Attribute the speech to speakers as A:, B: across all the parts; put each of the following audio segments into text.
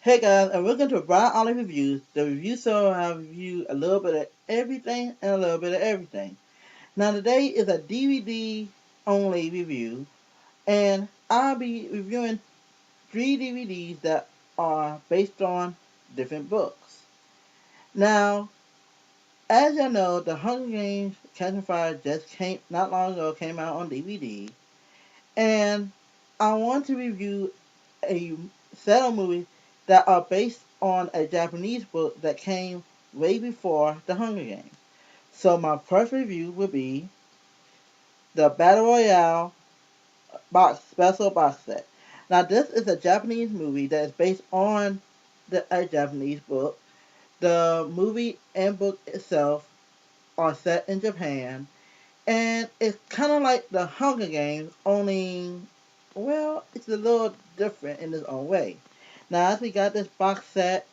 A: Hey guys, and welcome to Brian Ollie Reviews. The review show I review a little bit of everything and a little bit of everything. Now today is a DVD only review, and I'll be reviewing three DVDs that are based on different books. Now, as you know, The Hunger Games: Catching Fire just came not long ago came out on DVD, and I want to review a set of movies that are based on a Japanese book that came way before The Hunger Games. So my first review will be the Battle Royale box special box set. Now this is a Japanese movie that is based on a Japanese book. The movie and book itself are set in Japan, and it's kind of like The Hunger Games, only, well, it's a little different in its own way. Now, I actually got this box set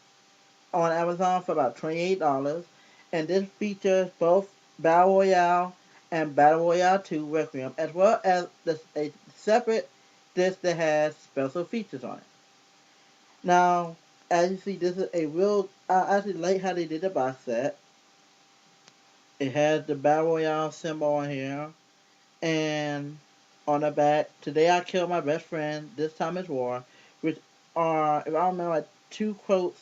A: on Amazon for about $28, and this features both Battle Royale and Battle Royale 2 Requiem, as well as a separate disc that has special features on it. Now, as you see, this is a real, I actually like how they did the box set. It has the Battle Royale symbol on here, and on the back, today I killed my best friend, this time it's war, which are, if I remember, like two quotes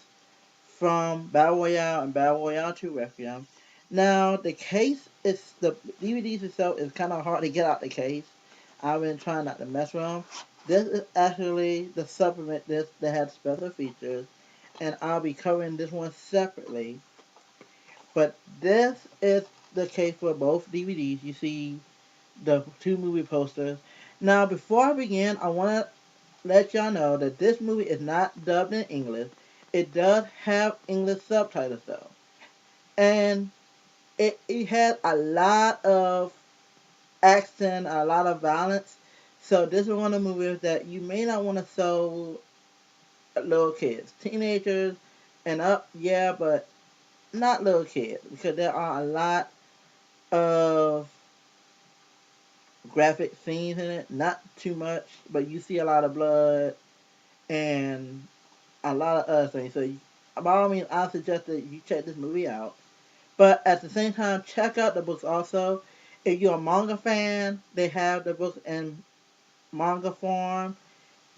A: from Battle Royale and Battle Royale 2 Requiem. Now, the case is, the DVDs itself is kind of hard to get out the case. I've been trying not to mess with them. This is actually the supplement disc that has special features, and I'll be covering this one separately. But this is the case for both DVDs. You see the two movie posters. Now, before I begin, I want to let y'all know that this movie is not dubbed in English. It does have English subtitles though, and it has a lot of action, a lot of violence. So this is one of the movies that you may not want to show little kids, teenagers, and up. Yeah, but not little kids because there are a lot of graphic scenes in it. Not too much, but you see a lot of blood and a lot of other things. So, by all means, I suggest that you check this movie out. But at the same time, check out the books also. If you're a manga fan, they have the books in manga form.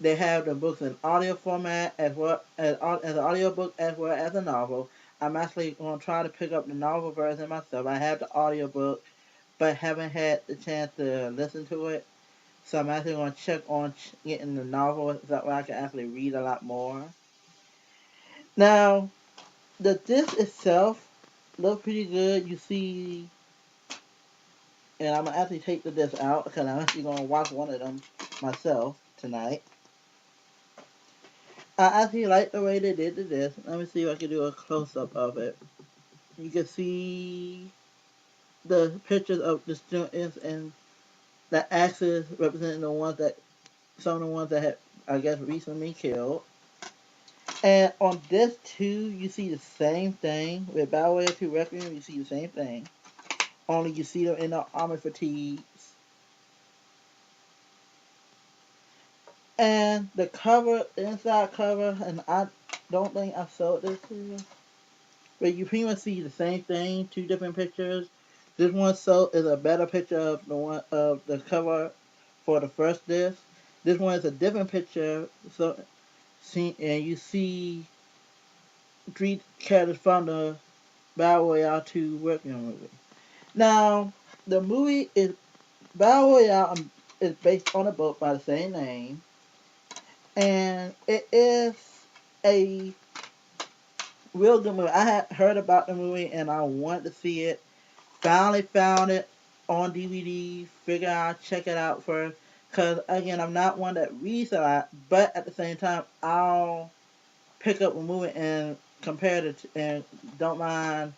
A: They have the books in audio format as an audio book as well as a novel. I'm actually going to try to pick up the novel version myself. I have the audio book, but haven't had the chance to listen to it. So I'm actually going to check on getting the novel so that way I can actually read a lot more. Now, the disc itself looks pretty good. You see, and I'm gonna actually take the disc out because I'm actually gonna watch one of them myself tonight. I actually like the way they did the disc. Let me see if I can do a close up of it. You can see the pictures of the students and the axes representing the ones that some of the ones that had, I guess, recently killed. And on this too, you see the same thing with Battle Royale 2 Requiem. You see the same thing, only you see them in the armor fatigues. And the cover, the inside cover, and I don't think I sold this to you, but you pretty much see the same thing, two different pictures. This one is a better picture of the one of the cover for the first disc. This one is a different picture, so see, and you see three characters from the Battle Royale 2 Requiem movie. Now, the movie is Battle Royale is based on a book by the same name, and it is a real good movie. I had heard about the movie and I wanted to see it. Finally found it on DVD. Figured I'd check it out first. Because, again, I'm not one that reads a lot, but at the same time, I'll pick up a movie and compare it and don't mind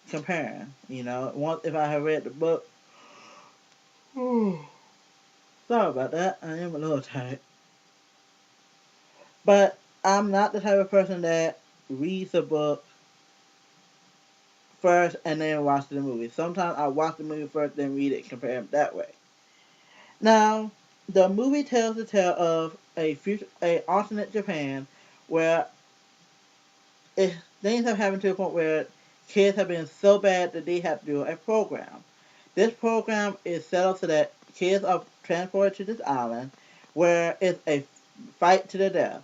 A: comparing. You know, once if I have read the book. Sorry about that. I am a little tired. But I'm not the type of person that reads a book first and then watch the movie. Sometimes I watch the movie first, then read it, compare them that way. Now, the movie tells the tale of a alternate Japan where it, things have happened to the point where kids have been so bad that they have to do a program. This program is set up so that kids are transported to this island where it's a fight to the death,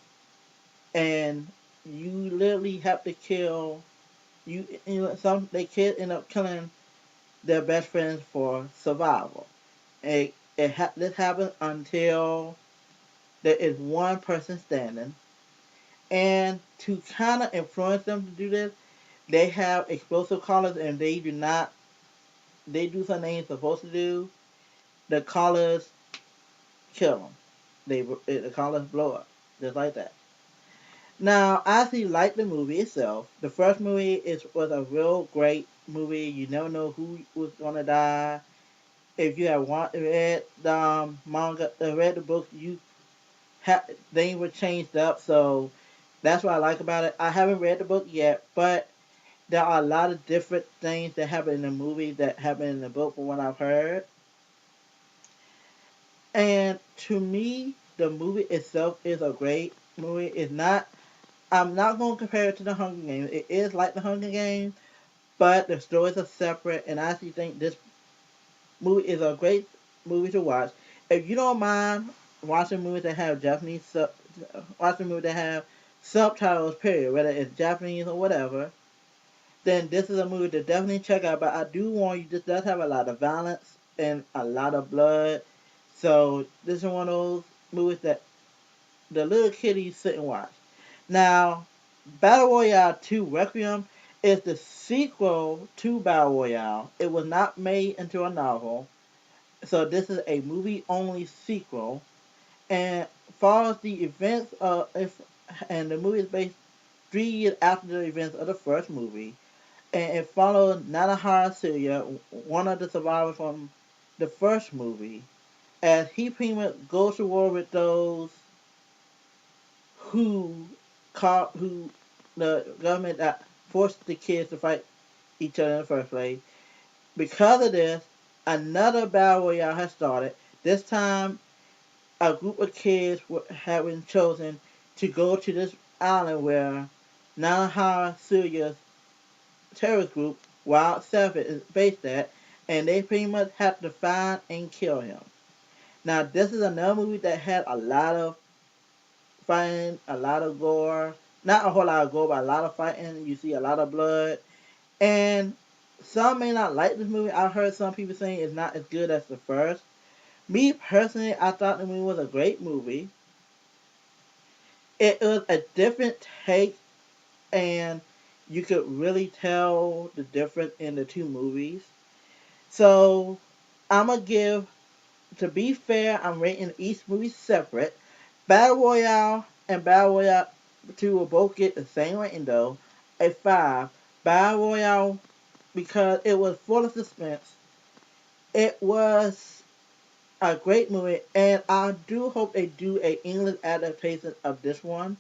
A: and you literally have to kill some they kids end up killing their best friends for survival. This happens until there is one person standing, and to kind of influence them to do this, they have explosive collars, and they do not. They do something they ain't supposed to do. The collars kill them. The collars blow up just like that. Now, I actually like the movie itself. The first movie was a real great movie. You never know who was gonna die. If you have read the manga, read the book, things were changed up. So that's what I like about it. I haven't read the book yet, but there are a lot of different things that happen in the movie that happen in the book from what I've heard. And to me, the movie itself is a great movie. It's not. I'm not going to compare it to the Hunger Games. It is like the Hunger Games, but the stories are separate. And I actually think this movie is a great movie to watch. If you don't mind watching movies that have watching movies that have subtitles, period, whether it's Japanese or whatever, then this is a movie to definitely check out. But I do warn you, this does have a lot of violence and a lot of blood. So this is one of those movies that the little kiddies sit and watch. Now, Battle Royale 2 Requiem is the sequel to Battle Royale. It was not made into a novel. So this is a movie only sequel. And follows the events of if and the movie is based 3 years after the events of the first movie. And it followed Nanahara Syria, one of the survivors from the first movie, as he pretty much goes to war with those who who the government that forced the kids to fight each other in the first place. Because of this, another battle royale has started. This time, a group of kids have been chosen to go to this island where Nanahara Syria's terrorist group, Wild Savage, is based at, and they pretty much have to find and kill him. Now, this is another movie that had a lot of fighting, a lot of gore. Not a whole lot of gore, but a lot of fighting. You see a lot of blood. And some may not like this movie. I've heard some people saying it's not as good as the first. Me personally, I thought the movie was a great movie. It was a different take, and you could really tell the difference in the two movies. So, I'm going to give, to be fair, I'm rating each movie separate. Battle Royale and Battle Royale 2 will both get the same rating though, a 5. Battle Royale, because it was full of suspense, it was a great movie, and I do hope they do a English adaptation of this one.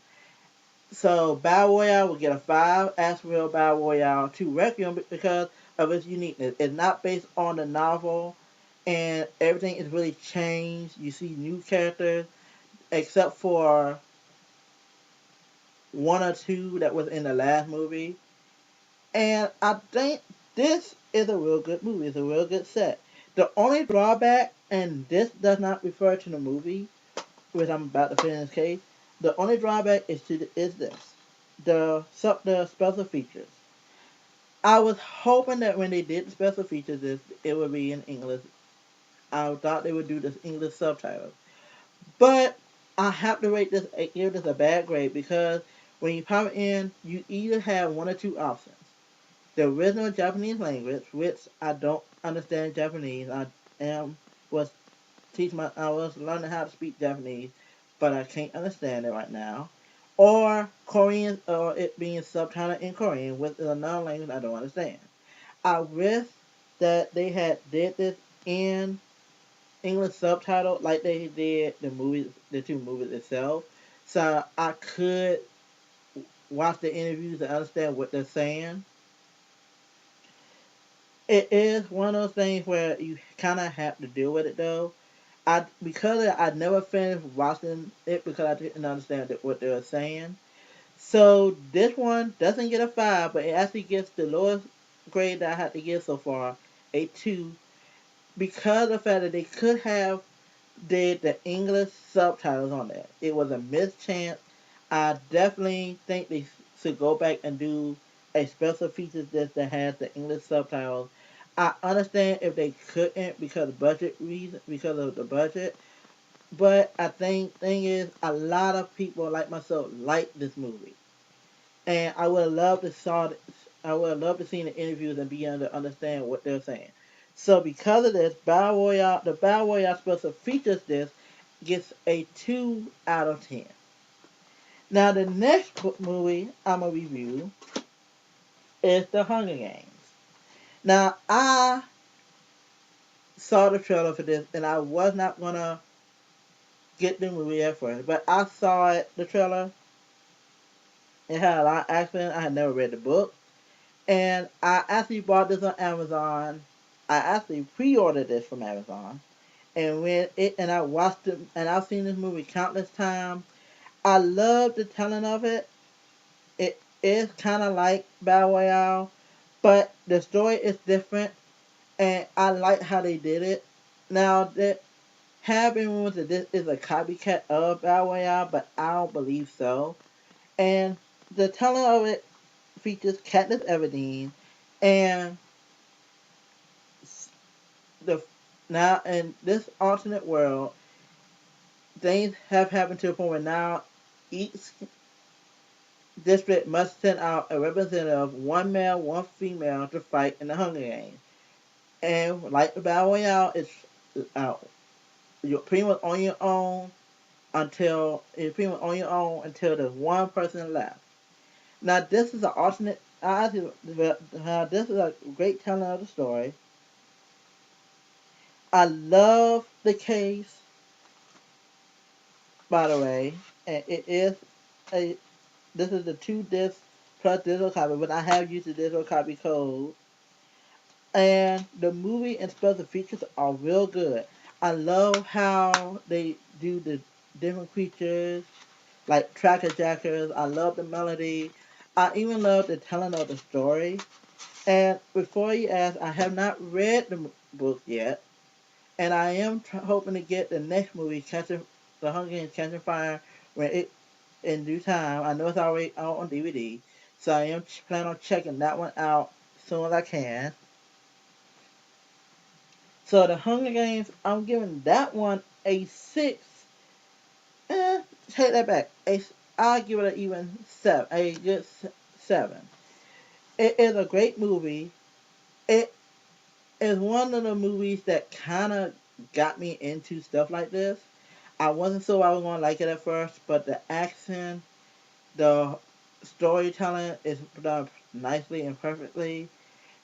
A: So Battle Royale will get a 5, as will Battle Royale 2 Requiem because of its uniqueness. It's not based on the novel, and everything is really changed. You see new characters, except for one or two that was in the last movie. And I think this is a real good movie. It's a real good set. The only drawback, and this does not refer to the movie, which I'm about to finish this case. The only drawback is this: the special features. I was hoping that when they did the special features, it would be in English. I thought they would do this English subtitles. But I have to give this a bad grade because when you pop it in, you either have one or two options. The original Japanese language, which I don't understand Japanese. Am was I was learning how to speak Japanese, but I can't understand it right now. Or Korean, or it being subtitled in Korean, which is another language I don't understand. I wish that they had did this in English subtitle like they did the two movies itself, so I could watch the interviews and understand what they're saying. It is one of those things where you kind of have to deal with it though. I never finished watching it because I didn't understand what they were saying. So this one doesn't get a 5, but it actually gets the lowest grade that I had to give so far, a 2, because of the fact that they could have did the English subtitles on that. It was a missed chance. I definitely think they should go back and do a special features disc that has the English subtitles. I understand if they couldn't because of budget reason, because of the budget, but I think thing is a lot of people like myself like this movie, and I would love to saw. I would love to see the interviews and be able to understand what they're saying. So because of this, the Battle Royale special features this gets a 2 out of 10. Now the next movie I'm gonna review is The Hunger Games. Now I saw the trailer for this and I was not gonna get the movie at first, but I saw the trailer. It had a lot of action. I had never read the book. And I actually bought this on Amazon. I actually pre-ordered this from Amazon, and I watched it, and I've seen this movie countless times. I love the telling of it. It is kind of like Battle Royale, but the story is different, and I like how they did it. Now, there have been rumors that this is a copycat of Battle Royale, but I don't believe so. And the telling of it features Katniss Everdeen and the now in this alternate world, things have happened to the point where now each district must send out a representative, one male, one female, to fight in the Hunger Games. And like the Battle Royale, uh, you're pretty much on your own until there's one person left. Now this is an alternate. This is a great telling of the story. I love the case, by the way, and it is a this is the 2 disc plus digital copy, but I have used the digital copy code. And the movie and special features are real good. I love how they do the different creatures, like tracker jackers. I love the melody. I even love the telling of the story. And before you ask, I have not read the book yet, and I am hoping to get the next movie, Catching the Hunger Games: Catching Fire, when it in due time. I know it's already out on DVD, so I am planning on checking that one out as soon as I can. So the Hunger Games, I'm giving that one a 6. Eh, take that back. I'll give it an even 7, a good 7. It is a great movie. It is one of the movies that kind of got me into stuff like this. I wasn't sure I was going to like it at first, but the action, the storytelling is done nicely and perfectly,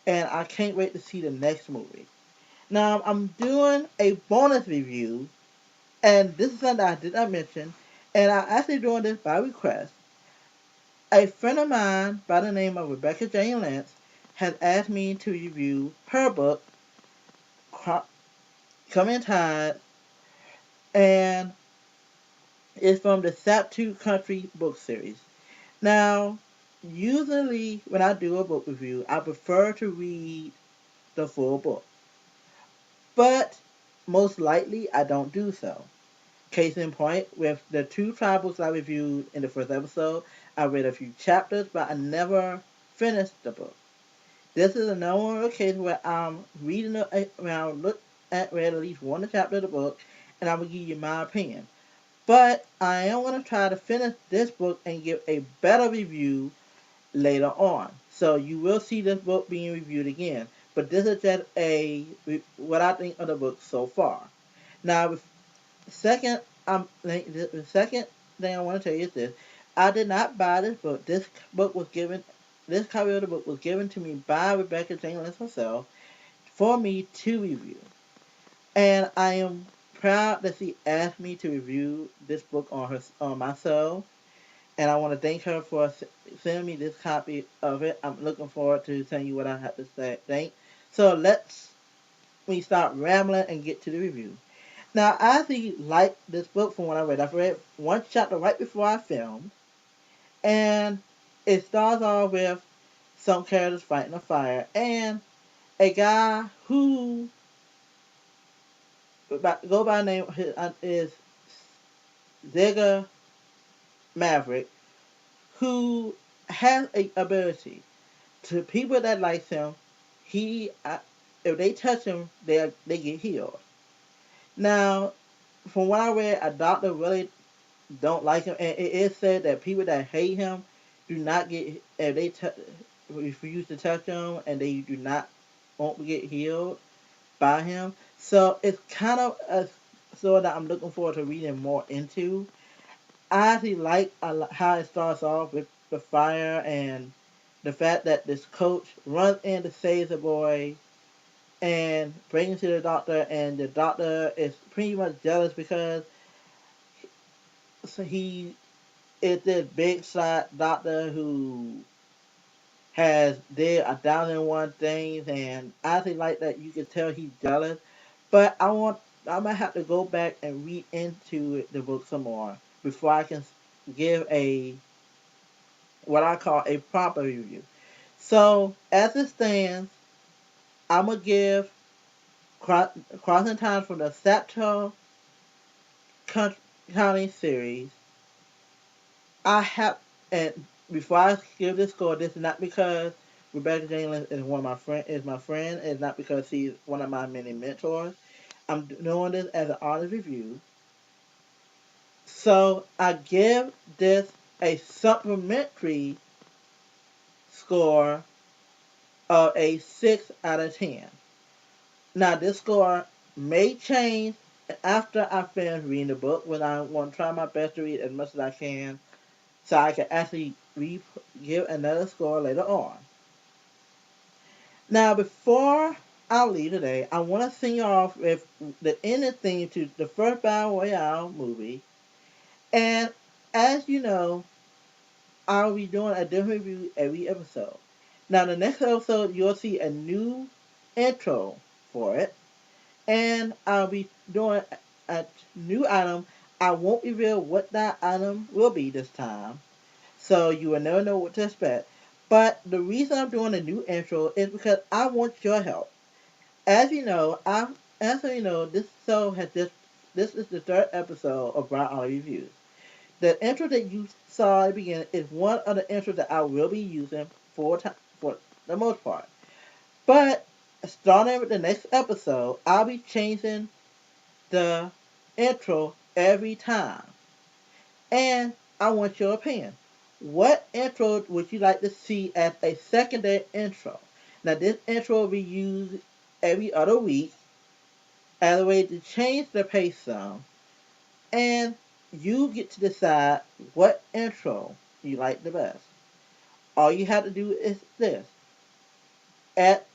A: and I can't wait to see the next movie. Now, I'm doing a bonus review, and this is something I did not mention, and I'm actually doing this by request. A friend of mine by the name of Rebecca Jane Lentz has asked me to review her book, Coming Tide, and it's from the Sap2 Country book series. Now, usually when I do a book review, I prefer to read the full book. But most likely I don't do so. Case in point, with the 2 tribals I reviewed in the first episode, I read a few chapters, but I never finished the book. This is another case where I'm reading when I read at least one chapter of the book, and I will give you my opinion. But I am going to try to finish this book and give a better review later on. So you will see this book being reviewed again. But this is just what I think of the book so far. Now, second, the second thing I want to tell you is this: I did not buy this book. This copy of the book was given to me by Rebecca Jenkins herself for me to review, and I am proud that she asked me to review this book on myself. And I want to thank her for sending me this copy of it. I'm looking forward to telling you what I have to say. So let's we start rambling and get to the review. Now, I actually like this book from what I read. I've read one chapter right before I filmed, And it starts off with some characters fighting a fire, and a guy who go by name is Zigga Maverick, who has a ability to people that like him. He if they touch him, they get healed. Now, from what I read, a doctor really don't like him, and it is said that people that hate him do not get if they refuse to touch him, and they do not won't get healed by him. So it's kind of a story that I'm looking forward to reading more into. I actually like how it starts off with the fire and the fact that this coach runs in to save the boy and brings him to the doctor, and the doctor is pretty much jealous because he is this big shot doctor who has did 1,001 things, and I actually like that you can tell he's jealous. But I'm gonna have to go back and read into the book some more before I can give a what I call a proper review. So as it stands, I'm gonna give Crossing Time from the Sato County series. I have and before I give this score, this is not because Rebecca Jane is one of my friend. It's not because she's one of my many mentors. I'm doing this as an honest review. So I give this a supplementary score of a 6 out of 10. Now this score may change after I finish reading the book, when I want to try my best to read as much as I can so I can actually give another score later on. Now before I leave today, I want to sing you off with the ending theme to the first Battle Royale movie. And as you know, I'll be doing a different review every episode. Now, the next episode, you'll see a new intro for it, and I'll be doing a new item. I won't reveal what that item will be this time, so you will never know what to expect. But the reason I'm doing a new intro is because I want your help. As you know, this show has this is the third episode of Brown Alley Reviews. The intro that you saw at the beginning is one of the intros that I will be using for the most part. But starting with the next episode, I'll be changing the intro every time. And I want your opinion. What intro would you like to see as a secondary intro? Now, this intro will be used every other week as a way to change the pace some, and you get to decide what intro you like the best. All you have to do is this. At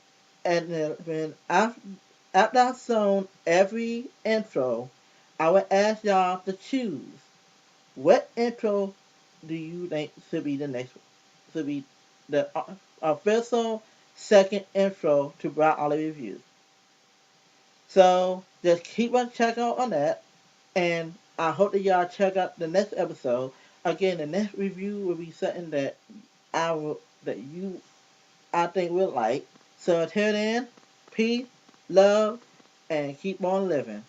A: and then when after I've shown every intro, I will ask y'all to choose what intro do you think should be the official second intro to Brown Olive Reviews. So just keep on checking out on that, and I hope that y'all check out the next episode. Again, the next review will be something that I think will like. So until then, peace, love, and keep on living.